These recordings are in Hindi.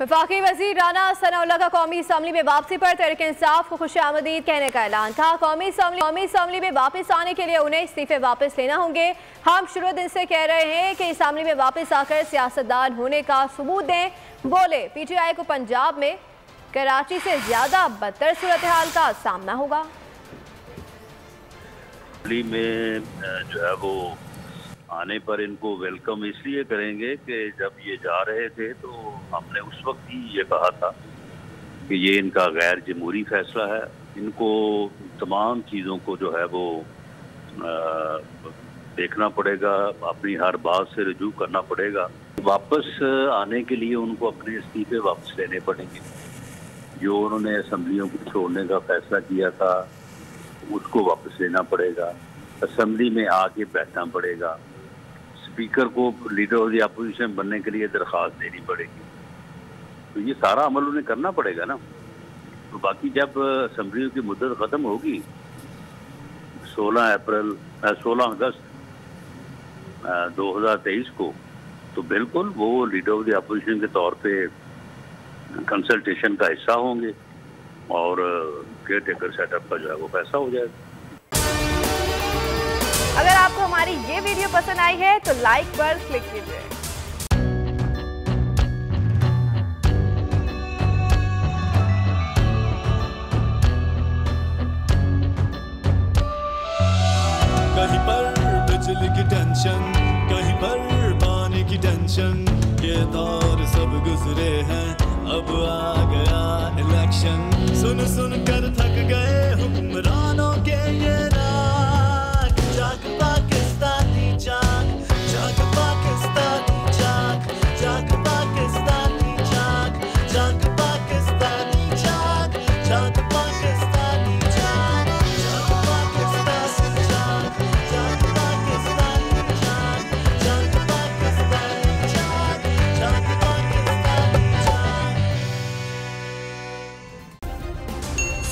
वफाकी वज़ीर राना सनाउल्लाह का कौमी असम्बली में वापसी पर तहरीक-ए-इंसाफ को खुशामदीद कहने का ऐलान था। कौमी असम्बली में वापस आने के लिए उन्हें इस्तीफे वापस लेना होंगे। हम शुरू दिन से कह रहे हैं कि असम्बली में वापस आकर सियासतदान होने का सबूत दें, बोले। PTI को पंजाब में कराची से ज्यादा बदतर सूरत हाल का सामना होगा। में जो है वो आने पर इनको वेलकम इसलिए करेंगे कि जब ये जा रहे थे तो हमने उस वक्त ही ये कहा था कि ये इनका गैर जमहूरी फैसला है, इनको तमाम चीज़ों को जो है वो देखना पड़ेगा, अपनी हर बात से रजू करना पड़ेगा। वापस आने के लिए उनको अपने इस्तीफे वापस लेने पड़ेंगे। जो उन्होंने असम्बलियों को छोड़ने का फैसला किया था उसको वापस लेना पड़ेगा, असम्बली में आके बैठना पड़ेगा, स्पीकर को लीडर ऑफ द अपोजिशन बनने के लिए दरख्वास्त देनी पड़ेगी। तो ये सारा अमल उन्हें करना पड़ेगा ना। तो बाकी जब असम्बलियों की मुद्दत ख़त्म होगी 16 अगस्त 2023 को, तो बिल्कुल वो लीडर ऑफ द अपोजिशन के तौर पे कंसल्टेशन का हिस्सा होंगे और केयर टेकर सेटअप का जो है वो पैसा हो जाएगा। अगर आपको हमारी ये वीडियो पसंद आई है तो लाइक पर क्लिक कीजिए। कहीं पर बिजली की टेंशन, कहीं पर पानी की टेंशन, ये दौर सब गुजरे हैं, अब आ गया इलेक्शन। सुन सुन कर थक गए हुक्मरानों के ये राग, जाग पाकिस्तानी जाग, जाग पाकिस्तानी जाग, जाग पाकिस्तानी जाग, जाग पाकिस्तानी जाग, जाग पाकिस्तानी जाग, जाग पाकिस्तानी जाग, जाग पाकिस्तानी जाग, जाग पाकिस्तानी जाग, जाग पाकिस्तानी जाग।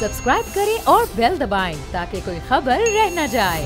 सब्सक्राइब करें और बेल दबाएं ताकि कोई खबर रह न जाए।